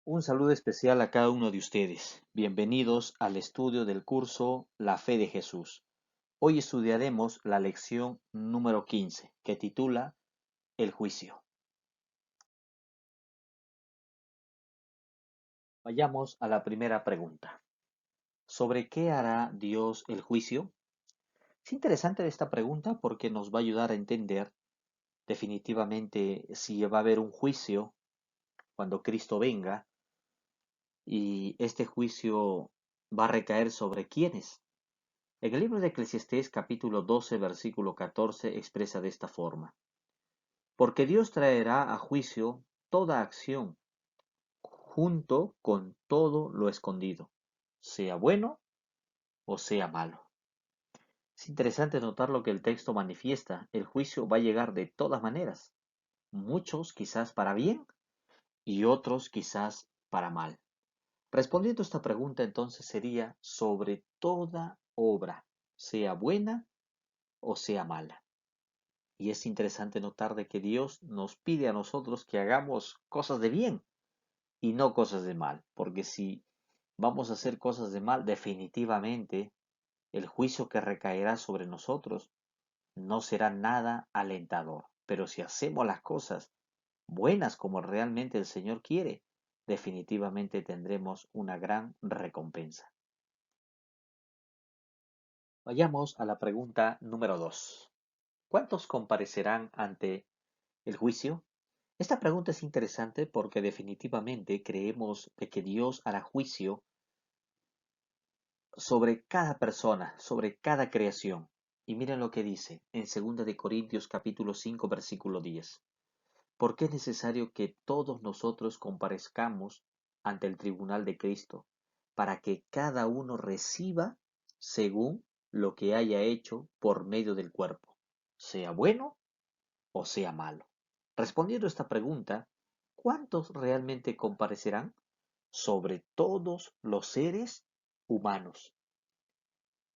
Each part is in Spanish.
Un saludo especial a cada uno de ustedes. Bienvenidos al estudio del curso La Fe de Jesús. Hoy estudiaremos la lección número 15, que titula El juicio. Vayamos a la primera pregunta. ¿Sobre qué hará Dios el juicio? Es interesante esta pregunta porque nos va a ayudar a entender definitivamente si va a haber un juicio cuando Cristo venga y este juicio va a recaer sobre quiénes. En el libro de Eclesiastés capítulo 12 versículo 14 expresa de esta forma: porque Dios traerá a juicio toda acción junto con todo lo escondido, sea bueno o sea malo. Es interesante notar lo que el texto manifiesta: el juicio va a llegar de todas maneras, muchos quizás para bien y otros quizás para mal. Respondiendo a esta pregunta entonces sería sobre toda obra, sea buena o sea mala. Y es interesante notar de que Dios nos pide a nosotros que hagamos cosas de bien y no cosas de mal, porque si vamos a hacer cosas de mal, definitivamente el juicio que recaerá sobre nosotros no será nada alentador. Pero si hacemos las cosas buenas como realmente el Señor quiere, definitivamente tendremos una gran recompensa. Vayamos a la pregunta número 2. ¿Cuántos comparecerán ante el juicio? Esta pregunta es interesante porque definitivamente creemos de que Dios hará juicio sobre cada persona, sobre cada creación. Y miren lo que dice en 2 de Corintios capítulo 5 versículo 10. Porque es necesario que todos nosotros comparezcamos ante el tribunal de Cristo, para que cada uno reciba según lo que haya hecho por medio del cuerpo, sea bueno o sea malo. Respondiendo a esta pregunta, ¿cuántos realmente comparecerán? Sobre todos los seres humanos.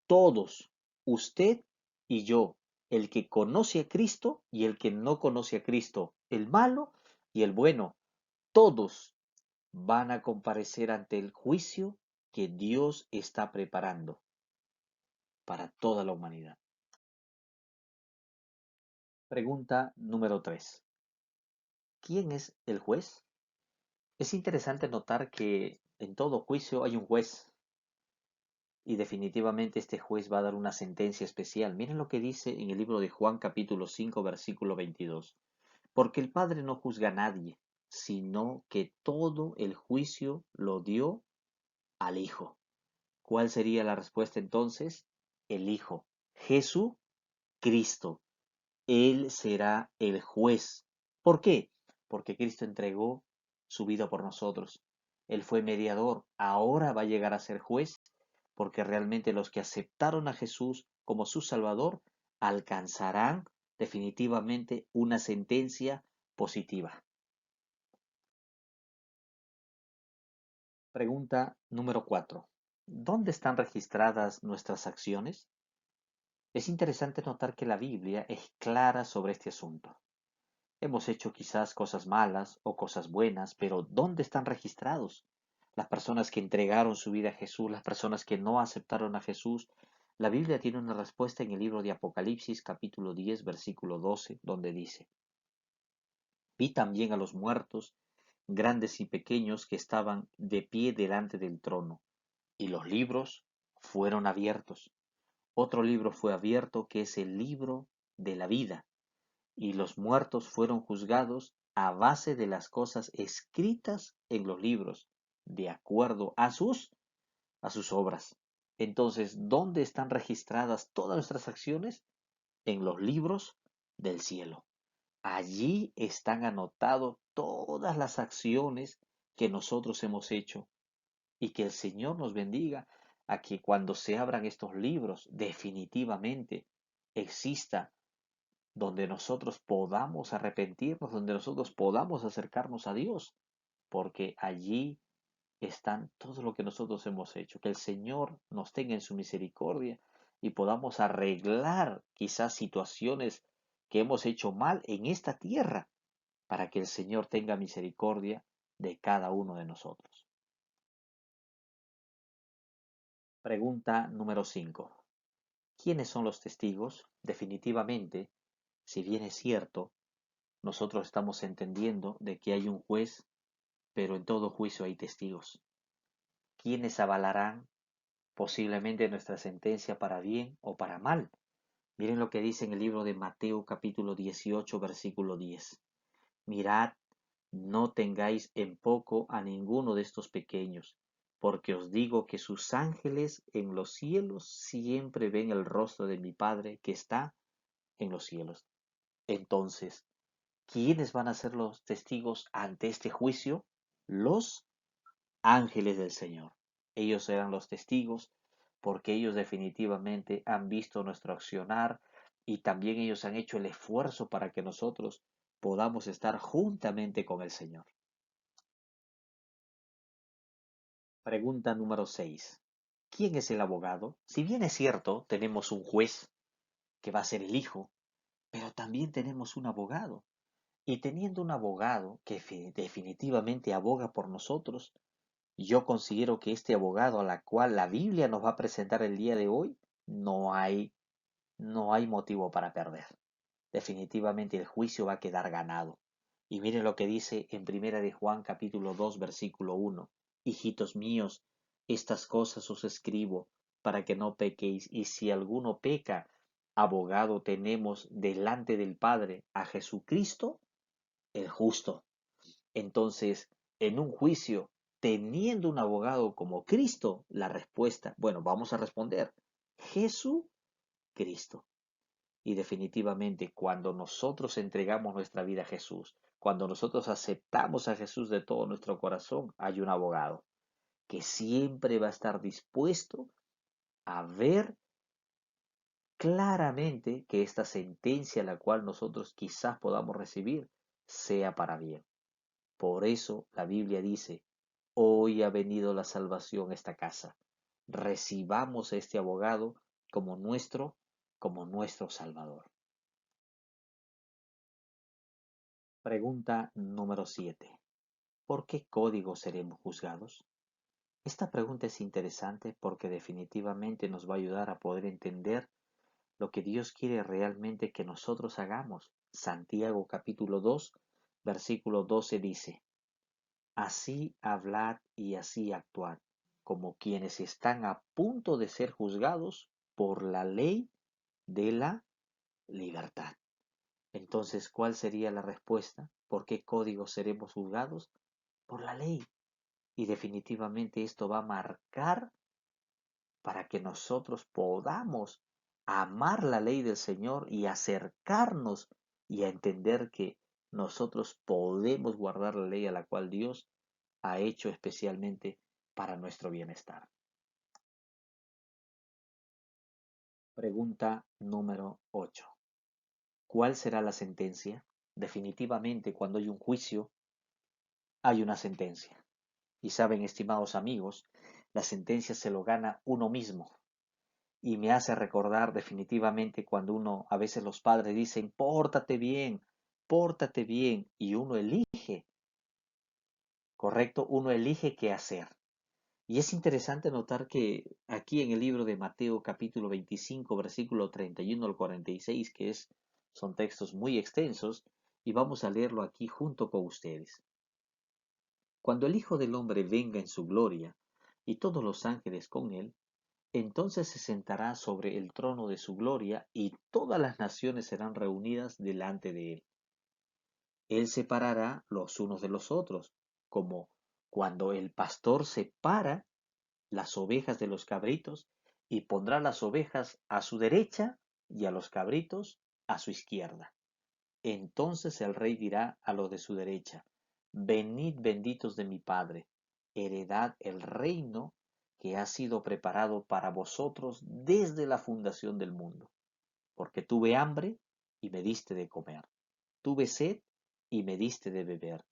Todos, usted y yo, el que conoce a Cristo y el que no conoce a Cristo, el malo y el bueno, todos van a comparecer ante el juicio que Dios está preparando para toda la humanidad. Pregunta número 3. ¿Quién es el juez? Es interesante notar que en todo juicio hay un juez y definitivamente este juez va a dar una sentencia especial. Miren lo que dice en el libro de Juan capítulo 5 versículo 22. Porque el Padre no juzga a nadie, sino que todo el juicio lo dio al Hijo. ¿Cuál sería la respuesta entonces? El Hijo, Jesucristo. Él será el juez. ¿Por qué? Porque Cristo entregó su vida por nosotros. Él fue mediador. Ahora va a llegar a ser juez porque realmente los que aceptaron a Jesús como su Salvador alcanzarán definitivamente una sentencia positiva. Pregunta número 4. ¿Dónde están registradas nuestras acciones? Es interesante notar que la Biblia es clara sobre este asunto. Hemos hecho quizás cosas malas o cosas buenas, pero ¿dónde están registrados? Las personas que entregaron su vida a Jesús, las personas que no aceptaron a Jesús. La Biblia tiene una respuesta en el libro de Apocalipsis capítulo 10 versículo 12, donde dice: vi también a los muertos, grandes y pequeños, que estaban de pie delante del trono, y los libros fueron abiertos. Otro libro fue abierto, que es el libro de la vida, y los muertos fueron juzgados a base de las cosas escritas en los libros, de acuerdo a sus obras. Entonces, ¿dónde están registradas todas nuestras acciones? En los libros del cielo. Allí están anotadas todas las acciones que nosotros hemos hecho, y que el Señor nos bendiga a que cuando se abran estos libros definitivamente exista donde nosotros podamos arrepentirnos, donde nosotros podamos acercarnos a Dios, porque allí están todo lo que nosotros hemos hecho. Que el Señor nos tenga en su misericordia y podamos arreglar quizás situaciones que hemos hecho mal en esta tierra, para que el Señor tenga misericordia de cada uno de nosotros. Pregunta número 5. ¿Quiénes son los testigos? Definitivamente, si bien es cierto, nosotros estamos entendiendo de que hay un juez, pero en todo juicio hay testigos. ¿Quiénes avalarán posiblemente nuestra sentencia para bien o para mal? Miren lo que dice en el libro de Mateo capítulo 18, versículo 10. Mirad, no tengáis en poco a ninguno de estos pequeños, porque os digo que sus ángeles en los cielos siempre ven el rostro de mi Padre que está en los cielos. Entonces, ¿quiénes van a ser los testigos ante este juicio? Los ángeles del Señor. Ellos serán los testigos porque ellos definitivamente han visto nuestro accionar y también ellos han hecho el esfuerzo para que nosotros podamos estar juntamente con el Señor. Pregunta número 6. ¿Quién es el abogado? Si bien es cierto, tenemos un juez que va a ser el Hijo, pero también tenemos un abogado. Y teniendo un abogado que definitivamente aboga por nosotros, yo considero que este abogado a la cual la Biblia nos va a presentar el día de hoy, no hay, no hay motivo para perder. Definitivamente el juicio va a quedar ganado. Y miren lo que dice en Primera de Juan capítulo 2 versículo 1. Hijitos míos, estas cosas os escribo para que no pequéis, y si alguno peca, abogado tenemos delante del Padre a Jesucristo el justo. Entonces, en un juicio, teniendo un abogado como Cristo, la respuesta, bueno, vamos a responder, Jesucristo. Y definitivamente, cuando nosotros entregamos nuestra vida a Jesús, cuando nosotros aceptamos a Jesús de todo nuestro corazón, hay un abogado que siempre va a estar dispuesto a ver claramente que esta sentencia la cual nosotros quizás podamos recibir sea para bien. Por eso la Biblia dice, hoy ha venido la salvación a esta casa. Recibamos a este abogado como nuestro Salvador. Pregunta número 7. ¿Por qué código seremos juzgados? Esta pregunta es interesante porque definitivamente nos va a ayudar a poder entender lo que Dios quiere realmente que nosotros hagamos. Santiago capítulo 2, versículo 12 dice, así hablad y así actuad, como quienes están a punto de ser juzgados por la ley de la libertad. Entonces, ¿cuál sería la respuesta? ¿Por qué código seremos juzgados? Por la ley. Y definitivamente esto va a marcar para que nosotros podamos amar la ley del Señor y acercarnos y a entender que nosotros podemos guardar la ley a la cual Dios ha hecho especialmente para nuestro bienestar. Pregunta número 8. ¿Cuál será la sentencia? Definitivamente, cuando hay un juicio, hay una sentencia. Y saben, estimados amigos, la sentencia se lo gana uno mismo. Y me hace recordar definitivamente cuando a veces los padres dicen, pórtate bien, y uno elige, ¿correcto? Uno elige qué hacer. Y es interesante notar que aquí en el libro de Mateo capítulo 25, versículo 31 al 46, son textos muy extensos, y vamos a leerlo aquí junto con ustedes. Cuando el Hijo del Hombre venga en su gloria, y todos los ángeles con él, entonces se sentará sobre el trono de su gloria, y todas las naciones serán reunidas delante de él. Él separará los unos de los otros, como cuando el pastor separa las ovejas de los cabritos, y pondrá las ovejas a su derecha y a los cabritos a su izquierda. Entonces el rey dirá a los de su derecha, venid benditos de mi Padre, heredad el reino que ha sido preparado para vosotros desde la fundación del mundo. Porque tuve hambre y me diste de comer, tuve sed y me diste de beber,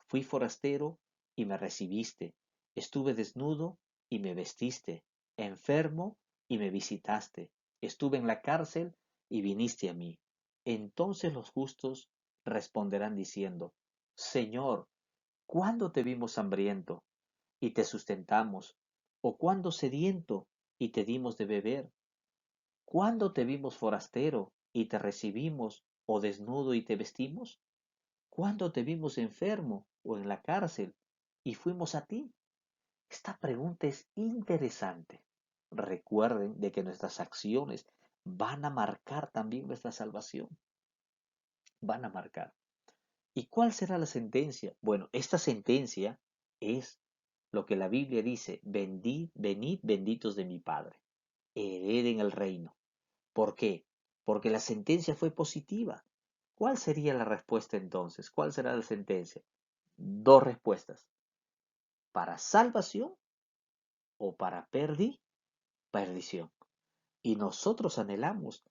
fui forastero y me recibiste, estuve desnudo y me vestiste, enfermo y me visitaste, estuve en la cárcel y viniste a mí. Entonces los justos responderán diciendo, Señor, ¿Cuándo te vimos hambriento y te sustentamos? ¿O cuándo sediento y te dimos de beber? ¿Cuándo te vimos forastero y te recibimos, o desnudo y te vestimos? ¿Cuándo te vimos enfermo o en la cárcel y fuimos a ti? Esta pregunta es interesante. Recuerden de que nuestras acciones van a marcar también nuestra salvación. Van a marcar. ¿Y cuál será la sentencia? Bueno, esta sentencia es lo que la Biblia dice: venid benditos de mi Padre, hereden el reino. ¿Por qué? Porque la sentencia fue positiva. ¿Cuál sería la respuesta entonces? ¿Cuál será la sentencia? Dos respuestas: para salvación o para perdición. Y nosotros anhelamos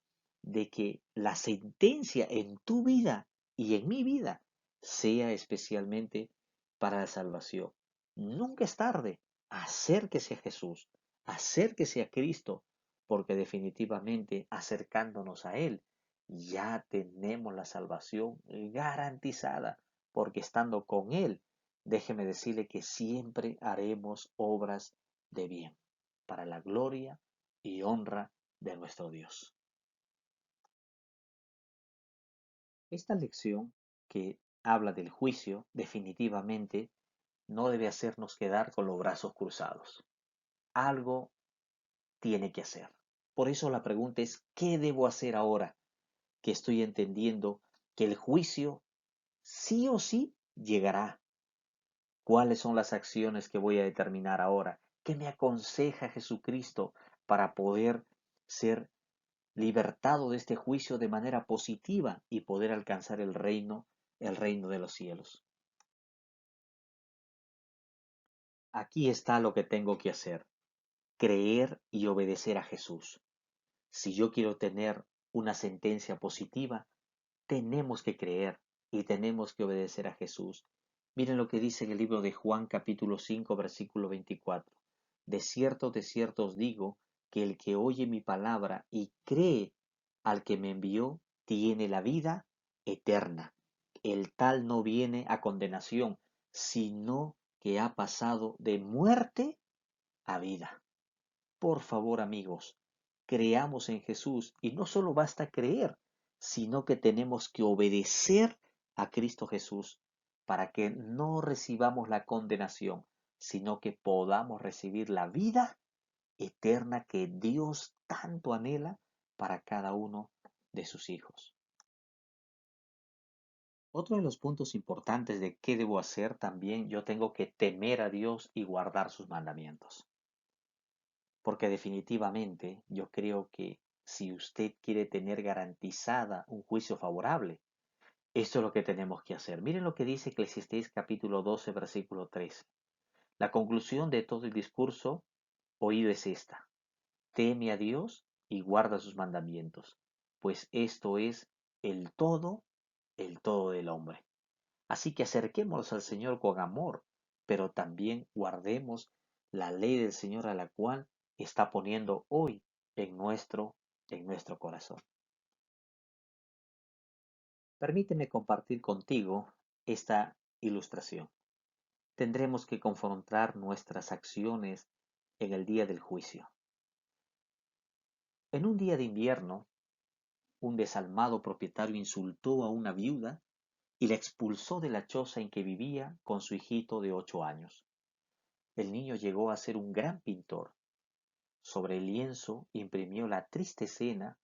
de que la sentencia en tu vida y en mi vida sea especialmente para la salvación. Nunca es tarde. Acérquese a Jesús, acérquese a Cristo, porque definitivamente acercándonos a Él ya tenemos la salvación garantizada, porque estando con Él, déjeme decirle que siempre haremos obras de bien, para la gloria y honra de nuestro Dios. Esta lección que habla del juicio definitivamente no debe hacernos quedar con los brazos cruzados. Algo tiene que hacer. Por eso la pregunta es: ¿qué debo hacer ahora que estoy entendiendo que el juicio sí o sí llegará? ¿Cuáles son las acciones que voy a determinar ahora? ¿Qué me aconseja Jesucristo para poder ser libertado de este juicio de manera positiva y poder alcanzar el reino de los cielos? Aquí está lo que tengo que hacer: creer y obedecer a Jesús. Si yo quiero tener una sentencia positiva, tenemos que creer y tenemos que obedecer a Jesús. Miren lo que dice en el libro de Juan capítulo 5 versículo 24. De cierto os digo, que el que oye mi palabra y cree al que me envió, tiene la vida eterna. El tal no viene a condenación, sino que ha pasado de muerte a vida. Por favor, amigos, creamos en Jesús, y no solo basta creer, sino que tenemos que obedecer a Cristo Jesús para que no recibamos la condenación, sino que podamos recibir la vida eterna que Dios tanto anhela para cada uno de sus hijos. Otro de los puntos importantes de qué debo hacer también: yo tengo que temer a Dios y guardar sus mandamientos. Porque definitivamente yo creo que si usted quiere tener garantizada un juicio favorable, esto es lo que tenemos que hacer. Miren lo que dice Eclesiastés capítulo 12, versículo 13. La conclusión de todo el discurso oído es esta: teme a Dios y guarda sus mandamientos, pues esto es el el todo del hombre. Así que acerquémonos al Señor con amor, pero también guardemos la ley del Señor, a la cual está poniendo hoy en nuestro corazón. Permíteme compartir contigo esta ilustración. Tendremos que confrontar nuestras acciones en el día del juicio. En un día de invierno, un desalmado propietario insultó a una viuda y la expulsó de la choza en que vivía con su hijito de 8 años. El niño llegó a ser un gran pintor. Sobre el lienzo imprimió la triste escena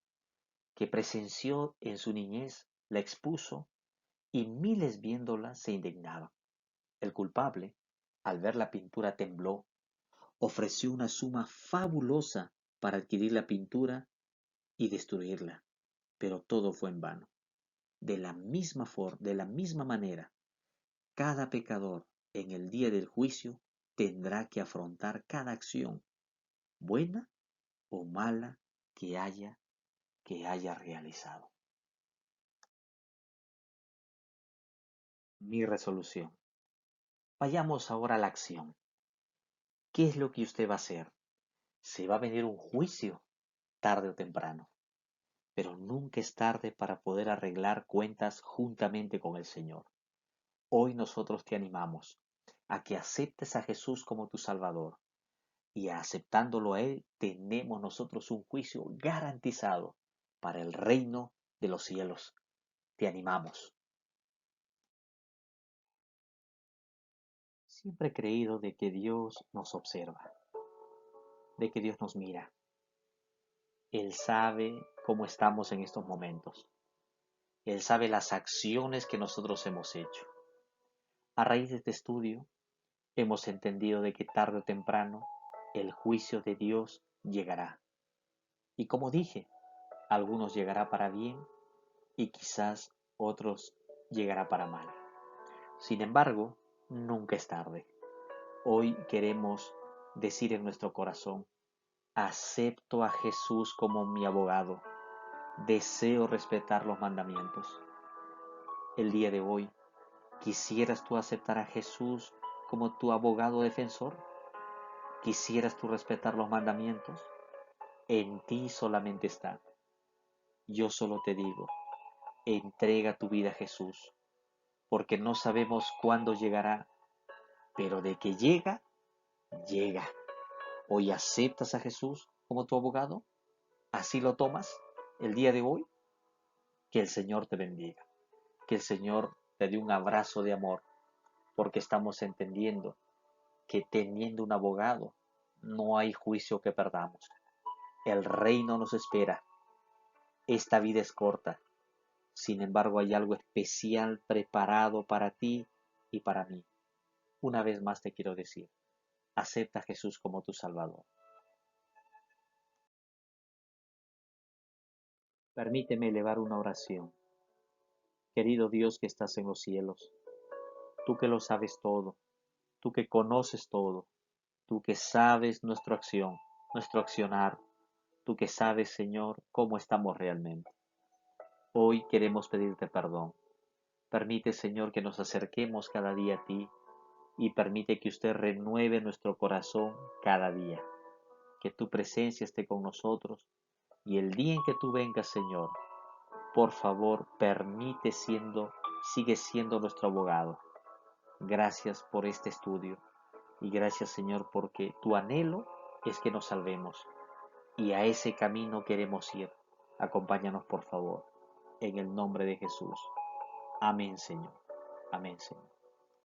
que presenció en su niñez, la expuso, y miles viéndola se indignaban. El culpable, al ver la pintura, tembló, ofreció una suma fabulosa para adquirir la pintura y destruirla, pero todo fue en vano. De la misma manera, cada pecador en el día del juicio tendrá que afrontar cada acción, buena o mala, que haya realizado. Mi resolución. Vayamos ahora a la acción. ¿Qué es lo que usted va a hacer? Se va a venir un juicio, tarde o temprano, pero nunca es tarde para poder arreglar cuentas juntamente con el Señor. Hoy nosotros te animamos a que aceptes a Jesús como tu Salvador y aceptándolo a Él tenemos nosotros un juicio garantizado para el reino de los cielos. Te animamos. Siempre he creído de que Dios nos observa, de que Dios nos mira. Él sabe cómo estamos en estos momentos. Él sabe las acciones que nosotros hemos hecho. A raíz de este estudio, hemos entendido de que tarde o temprano el juicio de Dios llegará. Y como dije, algunos llegará para bien y quizás otros llegará para mal. Sin embargo, nunca es tarde. Hoy queremos decir en nuestro corazón, acepto a Jesús como mi abogado, deseo respetar los mandamientos. El día de hoy, ¿quisieras tú aceptar a Jesús como tu abogado defensor? ¿Quisieras tú respetar los mandamientos? En ti solamente está. Yo solo te digo, entrega tu vida a Jesús, porque no sabemos cuándo llegará, pero de que llega, llega. Hoy aceptas a Jesús como tu abogado, así lo tomas el día de hoy. Que el Señor te bendiga, que el Señor te dé un abrazo de amor, porque estamos entendiendo que teniendo un abogado no hay juicio que perdamos. El reino nos espera. Esta vida es corta. Sin embargo, hay algo especial preparado para ti y para mí. Una vez más te quiero decir, acepta a Jesús como tu Salvador. Permíteme elevar una oración. Querido Dios que estás en los cielos, tú que lo sabes todo, tú que conoces todo, tú que sabes nuestra acción, nuestro accionar, tú que sabes, Señor, cómo estamos realmente. Hoy queremos pedirte perdón. Permite, Señor, que nos acerquemos cada día a ti y permite que usted renueve nuestro corazón cada día. Que tu presencia esté con nosotros y el día en que tú vengas, Señor, por favor, sigue siendo nuestro abogado. Gracias por este estudio y gracias, Señor, porque tu anhelo es que nos salvemos y a ese camino queremos ir. Acompáñanos, por favor, en el nombre de Jesús. Amén, Señor. Amén, Señor.